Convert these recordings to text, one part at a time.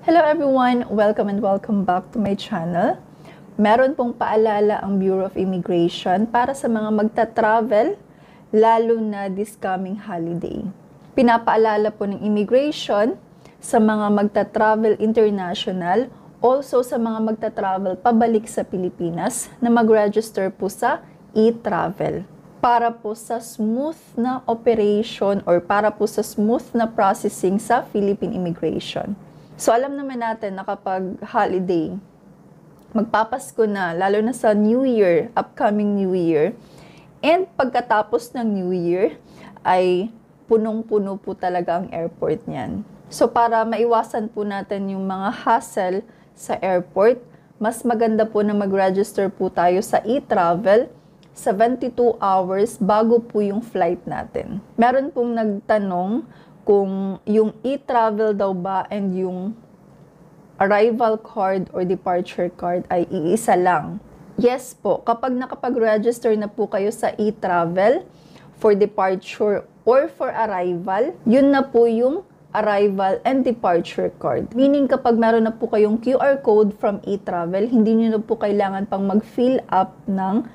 Hello everyone! Welcome and welcome back to my channel. Meron pong paalala ang Bureau of Immigration para sa mga magta-travel, lalo na this coming holiday. Pinapaalala po ng Immigration sa mga magta-travel international, also sa mga magta-travel pabalik sa Pilipinas na mag-register po sa e-travel para po sa smooth na operation or para po sa smooth na processing sa Philippine Immigration. So alam naman natin na kapag holiday, magpapasko na, lalo na sa New Year, upcoming New Year, and pagkatapos ng New Year, ay punong-puno po talaga ang airport niyan. So para maiwasan po natin yung mga hassle sa airport, mas maganda po na mag-register po tayo sa e-travel 72 hours bago po yung flight natin. Meron pong nagtanong kung yung e-travel daw ba and yung arrival card or departure card ay iisa lang. Yes po, kapag nakapag-register na po kayo sa e-travel for departure or for arrival, yun na po yung arrival and departure card. Meaning kapag meron na po kayong QR code from e-travel, hindi nyo na po kailangan pang mag-fill up ng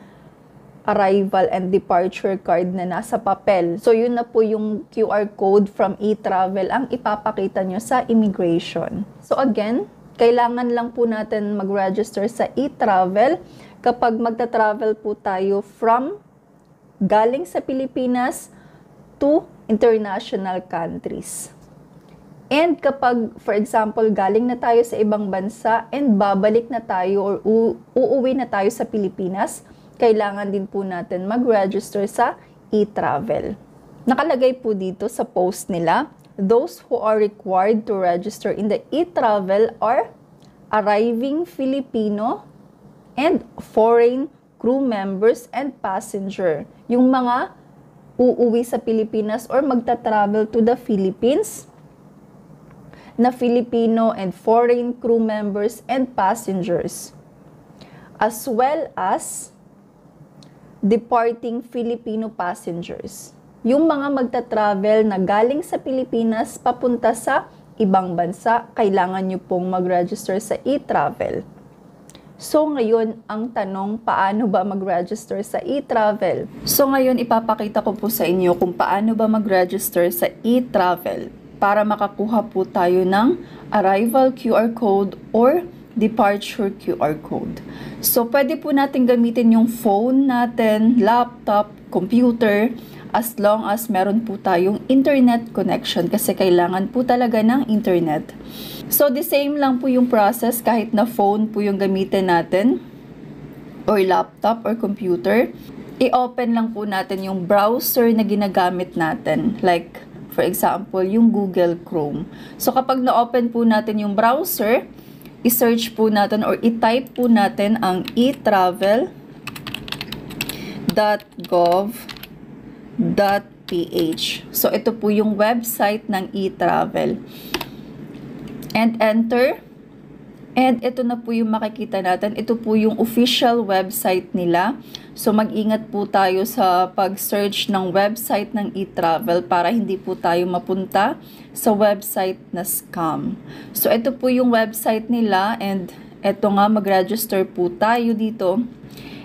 arrival and departure card na nasa papel. So yun na po yung QR code from e-travel ang ipapakita nyo sa immigration. So again, kailangan lang po natin mag-register sa e-travel kapag magta-travel po tayo from galing sa Pilipinas to international countries. And kapag, for example, galing na tayo sa ibang bansa and babalik na tayo or uuwi na tayo sa Pilipinas, kailangan din po natin mag-register sa e-travel. Nakalagay po dito sa post nila, those who are required to register in the e-travel are arriving Filipino and foreign crew members and passenger. Yung mga uuwi sa Pilipinas or magta-travel to the Philippines na Filipino and foreign crew members and passengers, as well as departing Filipino passengers. Yung mga magta-travel na galing sa Pilipinas papunta sa ibang bansa, kailangan nyo pong mag-register sa e-travel. So ngayon, ang tanong, paano ba mag-register sa e-travel? So ngayon, ipapakita ko po sa inyo kung paano ba mag-register sa e-travel para makakuha po tayo ng arrival QR code or departure QR code. So, pwede po natin gamitin yung phone natin, laptop, computer, as long as meron po tayong internet connection kasi kailangan po talaga ng internet. So, the same lang po yung process kahit na phone po yung gamitin natin or laptop or computer. I-open lang po natin yung browser na ginagamit natin. Like, for example, yung Google Chrome. So, kapag na-open po natin yung browser, i-search po natin or i-type po natin ang etravel.gov.ph. So, ito po yung website ng e-travel. And enter. And ito na po yung makikita natin. Ito po yung official website nila. So, mag-ingat po tayo sa pag-search ng website ng e-travel para hindi po tayo mapunta sa website na scam. So, ito po yung website nila and ito nga, mag-register po tayo dito.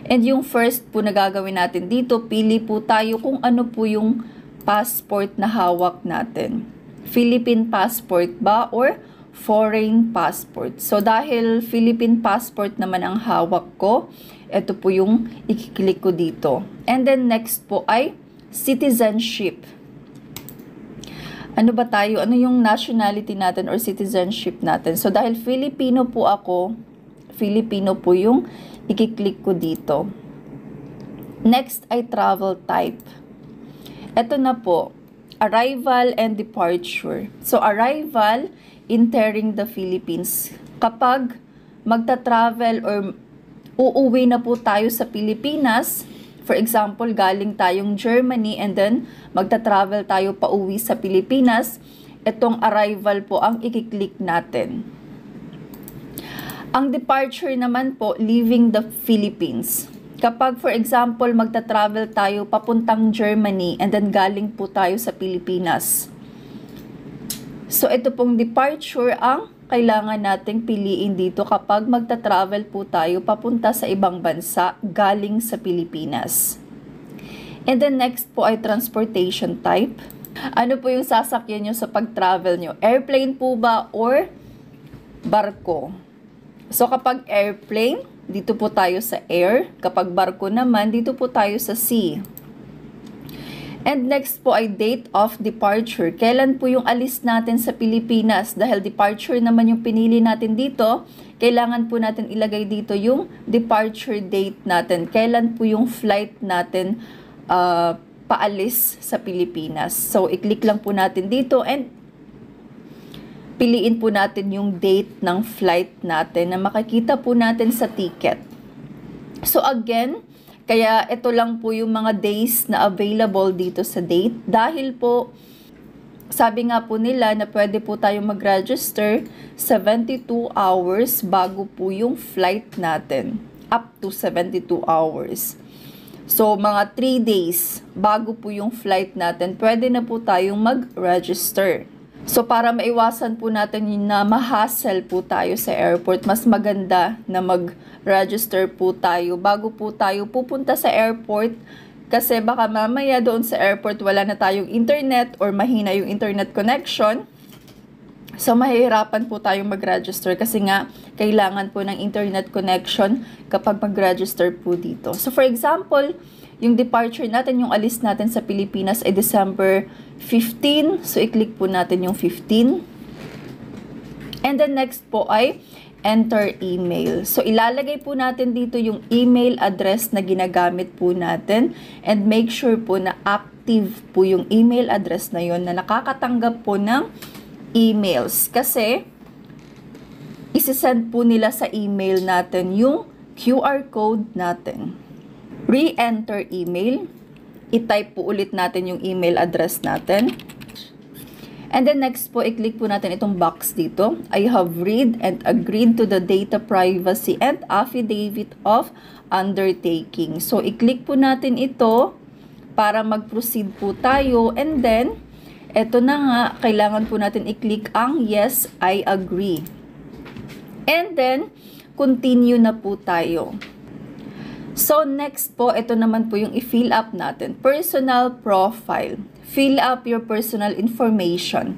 And yung first po na gagawin natin dito, pili po tayo kung ano po yung passport na hawak natin. Philippine passport ba or foreign passport? So, dahil Philippine passport naman ang hawak ko, ito po yung i-click ko dito. And then next po ay citizenship. Ano ba tayo? Ano yung nationality natin or citizenship natin? So, dahil Filipino po ako, Filipino po yung i-click ko dito. Next ay travel type. Ito na po, arrival and departure. So, arrival, entering the Philippines. Kapag magta-travel or uuwi na po tayo sa Pilipinas, for example, galing tayong Germany and then magta-travel tayo pa uwi sa Pilipinas, itong arrival po ang i-click natin. Ang departure naman po, leaving the Philippines. Kapag, for example, magta-travel tayo papuntang Germany and then galing po tayo sa Pilipinas. So, ito pong departure ang kailangan nating piliin dito kapag magta-travel po tayo papunta sa ibang bansa galing sa Pilipinas. And then next po ay transportation type. Ano po yung sasakyan nyo sa pag-travel nyo? Airplane po ba or barko? So kapag airplane, dito po tayo sa air. Kapag barko naman, dito po tayo sa sea. And next po ay date of departure. Kailan po yung alis natin sa Pilipinas? Dahil departure naman yung pinili natin dito, kailangan po natin ilagay dito yung departure date natin. Kailan po yung flight natin paalis sa Pilipinas. So, i-click lang po natin dito and piliin po natin yung date ng flight natin na makikita po natin sa ticket. So again, kaya ito lang po yung mga days na available dito sa date. Dahil po, sabi nga po nila na pwede po tayong mag-register 72 hours bago po yung flight natin. Up to 72 hours. So mga 3 days bago po yung flight natin, pwede na po tayong mag-register. So, para maiwasan po natin na ma-hassle po tayo sa airport, mas maganda na mag-register po tayo bago po tayo pupunta sa airport. Kasi baka mamaya doon sa airport wala na tayong internet or mahina yung internet connection. So, mahihirapan po tayong mag-register kasi nga kailangan po ng internet connection kapag mag-register po dito. So, for example, yung departure natin, yung alis natin sa Pilipinas ay December 15. So, i-click po natin yung 15. And then next po ay enter email. So, ilalagay po natin dito yung email address na ginagamit po natin. And make sure po na active po yung email address na yon na nakakatanggap po ng emails. Kasi, isisend po nila sa email natin yung QR code natin. Re-enter email. I-type po ulit natin yung email address natin. And then next po, i-click po natin itong box dito. I have read and agreed to the data privacy and affidavit of undertaking. So, i-click po natin ito para mag-proceed po tayo. And then, eto na nga, kailangan po natin i-click ang yes, I agree. And then, continue na po tayo. So, next po, ito naman po yung i-fill up natin. Personal profile. Fill up your personal information.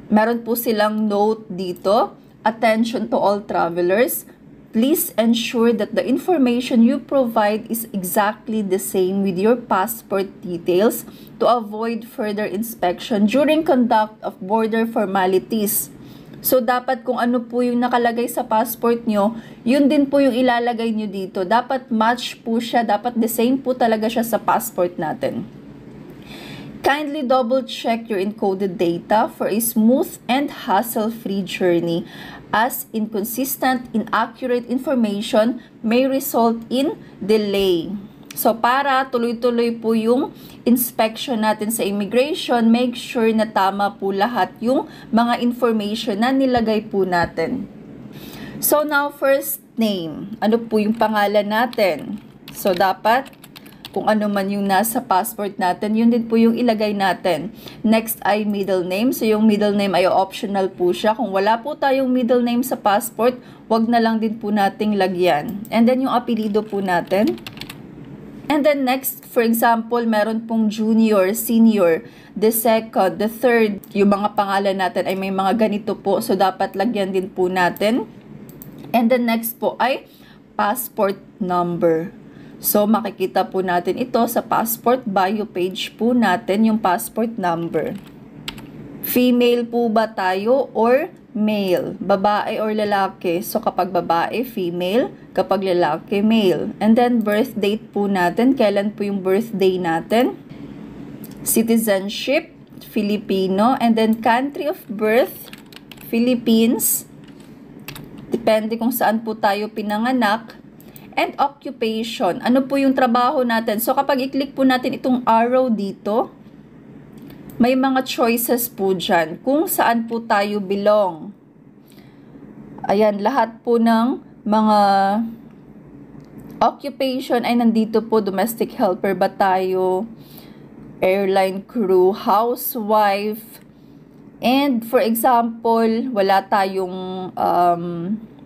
Meron po silang note dito. Attention to all travelers. Please ensure that the information you provide is exactly the same with your passport details to avoid further inspection during conduct of border formalities. So, dapat kung ano po yung nakalagay sa passport nyo, yun din po yung ilalagay nyo dito. Dapat match po siya, dapat the same po talaga siya sa passport natin. Kindly double-check your encoded data for a smooth and hassle-free journey, as inconsistent, inaccurate information may result in delay. So, para tuloy-tuloy po yung inspection natin sa immigration, make sure na tama po lahat yung mga information na nilagay po natin. So, now, first name. Ano po yung pangalan natin? So, dapat, kung ano man yung nasa passport natin, yun din po yung ilagay natin. Next ay middle name. So, yung middle name ay optional po siya. Kung wala po tayong middle name sa passport, wag na lang din po nating lagyan. And then, yung apelido po natin. And then next, for example, meron pong junior, senior, the second, the third. Yung mga pangalan natin ay may mga ganito po. So, dapat lagyan din po natin. And then next po ay passport number. So, makikita po natin ito sa passport bio page po natin, yung passport number. Female po ba tayo or male? Babae or lalaki? So, kapag babae, female. Kapag lalaki, male. And then, birth date po natin. Kailan po yung birthday natin? Citizenship, Filipino. And then, country of birth, Philippines. Depende kung saan po tayo pinanganak. And occupation. Ano po yung trabaho natin? So, kapag i-click po natin itong arrow dito, may mga choices po dyan kung saan po tayo belong. Ayan, lahat po ng mga occupation ay nandito po. Domestic helper ba tayo? Airline crew, housewife, And for example, wala tayong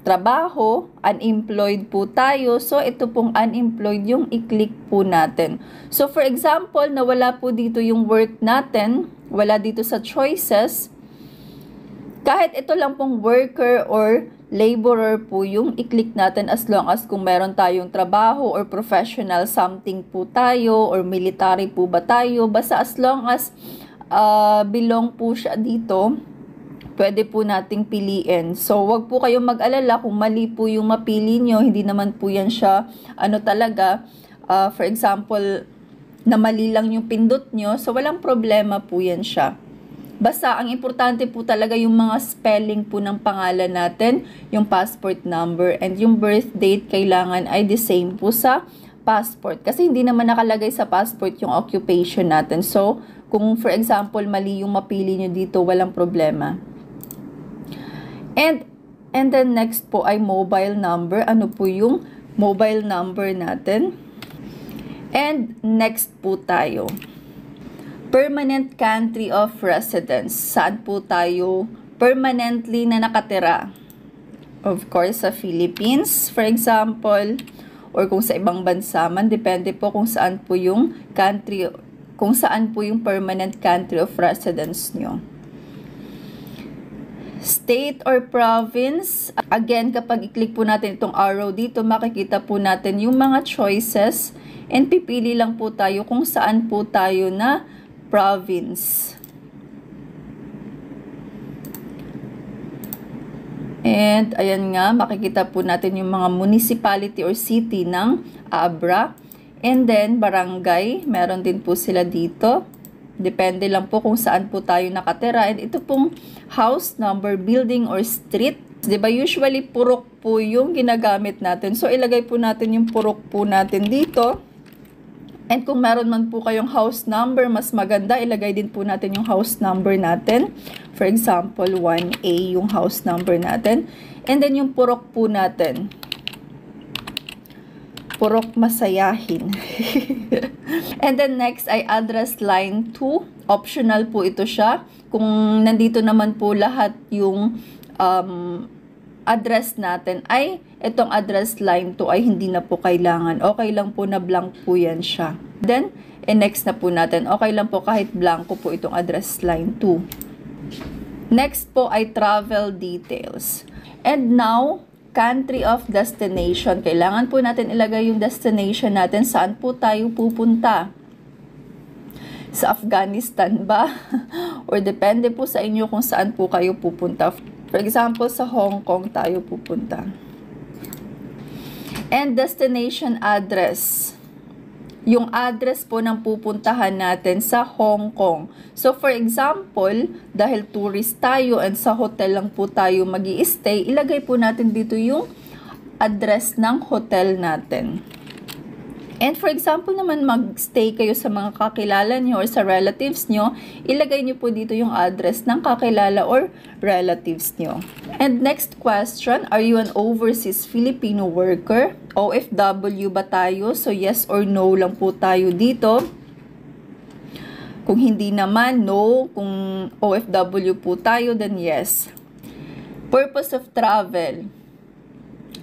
trabaho, unemployed po tayo. So, ito pong unemployed yung i-click po natin. So, for example, nawala po dito yung work natin, wala dito sa choices. Kahit ito lang pong worker or laborer po yung i-click natin as long as kung meron tayong trabaho or professional something po tayo or military po ba tayo. Basta as long as belong po siya dito, pwede po nating piliin. So, wag po kayong mag-alala kung mali po yung mapili nyo. Hindi naman po yan siya, talaga, for example, na mali lang yung pindot nyo. So, walang problema po yan siya. Basta, ang importante po talaga yung mga spelling po ng pangalan natin, yung passport number, and yung birth date kailangan ay the same po sa passport. Kasi hindi naman nakalagay sa passport yung occupation natin. So, kung for example, mali yung mapili nyo dito, walang problema. And then next po ay mobile number. Ano po yung mobile number natin? And next po tayo. Permanent country of residence. Saan po tayo permanently na nakatira? Of course, sa Philippines, for example, or kung sa ibang bansa man, depende po kung saan po yung country, kung saan po yung permanent country of residence nyo. State or province, again, kapag i-click po natin itong arrow dito, makikita po natin yung mga choices and pipili lang po tayo kung saan po tayo na province. And ayan nga, makikita po natin yung mga municipality or city ng Abra. And then, barangay, meron din po sila dito. Depende lang po kung saan po tayo nakatira. And ito pong house number, building, or street. Diba, usually purok po yung ginagamit natin. So, ilagay po natin yung purok po natin dito. And kung meron man po kayong house number, mas maganda, ilagay din po natin yung house number natin. For example, 1A yung house number natin. And then yung purok po natin. Purok masayahin. And then next ay address line 2. Optional po ito siya. Kung nandito naman po lahat yung address natin, ay itong address line 2 ay hindi na po kailangan. Okay lang po na blank po yan siya. Then, next na po natin. Okay lang po kahit blanco po itong address line 2. Next po ay travel details. And now, country of destination. Kailangan po natin ilagay yung destination natin. Saan po tayo pupunta? Sa Afghanistan ba? Or depende po sa inyo kung saan po kayo pupunta. For example, sa Hong Kong tayo pupunta. And destination address. Yung address po ng pupuntahan natin sa Hong Kong. So, for example, dahil tourist tayo and sa hotel lang po tayo mag-i-stay, ilagay po natin dito yung address ng hotel natin. And for example naman, mag-stay kayo sa mga kakilala nyo or sa relatives nyo, ilagay nyo po dito yung address ng kakilala or relatives nyo. And next question, are you an overseas Filipino worker? OFW ba tayo? So yes or no lang po tayo dito. Kung hindi naman, no. Kung OFW po tayo, then yes. Purpose of travel.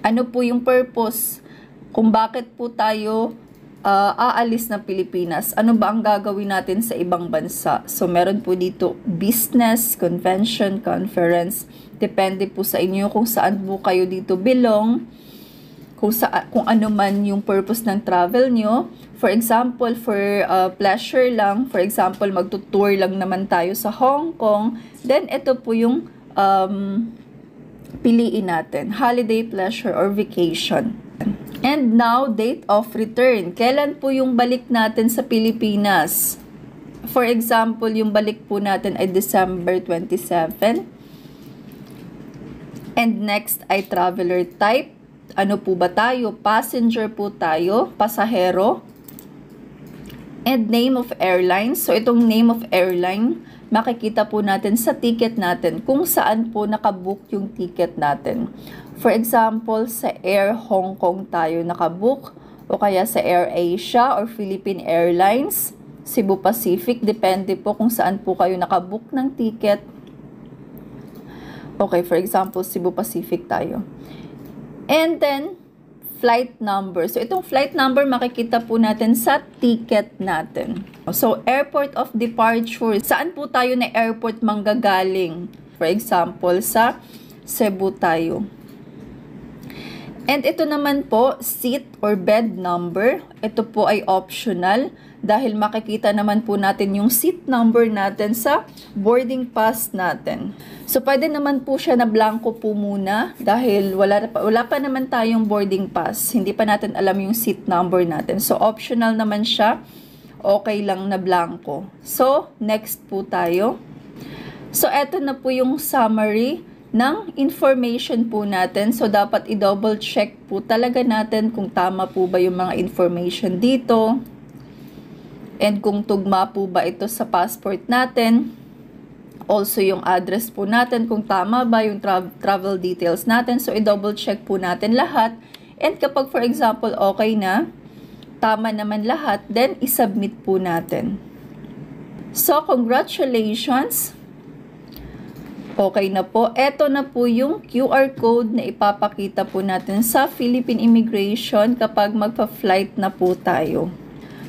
Ano po yung purpose? Kung bakit po tayo aalis ng Pilipinas, ano ba ang gagawin natin sa ibang bansa? So, meron po dito business, convention, conference. Depende po sa inyo kung saan po kayo dito belong, kung ano man yung purpose ng travel nyo. For example, for pleasure lang, for example, magtutour lang naman tayo sa Hong Kong, then ito po yung piliin natin, holiday, pleasure, or vacation. And now, date of return. Kailan po yung balik natin sa Pilipinas? For example, yung balik po natin ay December 27. And next ay traveler type. Ano po ba tayo? Passenger po tayo, pasahero. And name of airline. So, itong name of airline, makikita po natin sa ticket natin kung saan po nakabook yung ticket natin. For example, sa Air Hong Kong tayo nakabook o kaya sa Air Asia or Philippine Airlines, Cebu Pacific, depende po kung saan po kayo nakabook ng ticket. Okay, for example, Cebu Pacific tayo. And then, flight number. So, itong flight number makikita po natin sa ticket natin. So, airport of departure. Saan po tayo na airport manggagaling? For example, sa Cebu tayo. And ito naman po, seat or bed number. Ito po ay optional dahil makikita naman po natin yung seat number natin sa boarding pass natin. So, pwede naman po siya na blanco po muna dahil wala pa naman tayong boarding pass. Hindi pa natin alam yung seat number natin. So, optional naman siya. Okay lang na blanco. So, next po tayo. So, eto na po yung summary ng information po natin. So, dapat i-double check po talaga natin kung tama po ba yung mga information dito. And kung tugma po ba ito sa passport natin. Also, yung address po natin, kung tama ba yung travel details natin. So, i-double check po natin lahat. And kapag, for example, okay na, tama naman lahat, then i-submit po natin. So, congratulations! Okay na po. Ito na po yung QR code na ipapakita po natin sa Philippine Immigration kapag magpa-flight na po tayo.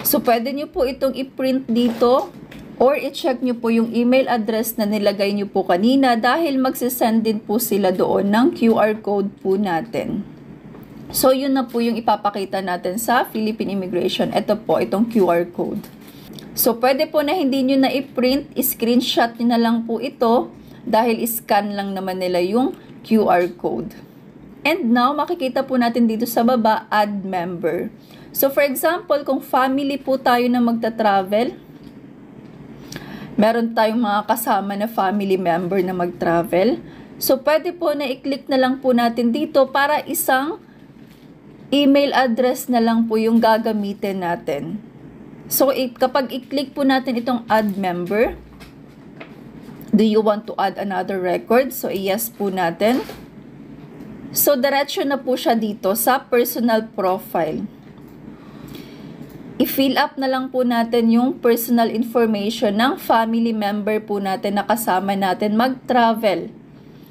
So, pwede nyo po itong i-print dito or i-check nyo po yung email address na nilagay nyo po kanina dahil magsisend din po sila doon ng QR code po natin. So, yun na po yung ipapakita natin sa Philippine Immigration. Ito po, itong QR code. So, pwede po na hindi nyo na i-print, i-screenshot nyo na lang po ito dahil scan lang naman nila yung QR code. And now, makikita po natin dito sa baba, add member. So, for example, kung family po tayo na magta-travel, meron tayong mga kasama na family member na mag-travel. So, pwede po na i-click na lang po natin dito para isang email address na lang po yung gagamitin natin. So, kapag i-click po natin itong add member, do you want to add another record? So, yes po natin. So, diretso na po siya dito sa personal profile. I-fill up na lang po natin yung personal information ng family member po natin na kasama natin mag-travel.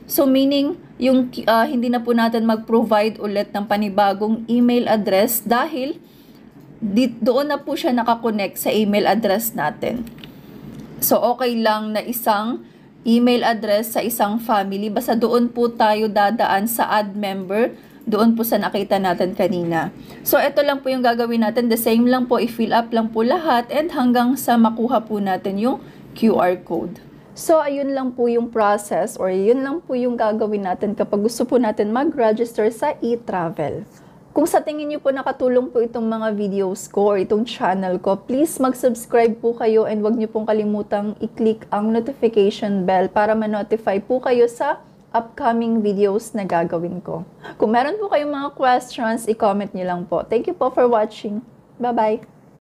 So, meaning, yung hindi na po natin mag-provide ulit ng panibagong email address dahil doon na po siya nakakonect sa email address natin. So, okay lang na isang email address sa isang family. Basta doon po tayo dadaan sa add member. Doon po sa nakita natin kanina. So, ito lang po yung gagawin natin. The same lang po, i-fill up lang po lahat and hanggang sa makuha po natin yung QR code. So, ayun lang po yung process or yun lang po yung gagawin natin kapag gusto po natin mag-register sa e-travel. Kung sa tingin niyo po nakatulong po itong mga videos ko or itong channel ko, please mag-subscribe po kayo and wag niyo pong kalimutang i-click ang notification bell para ma-notify po kayo sa upcoming videos na gagawin ko. Kung meron po kayong mga questions, i-comment niyo lang po. Thank you po for watching. Bye-bye!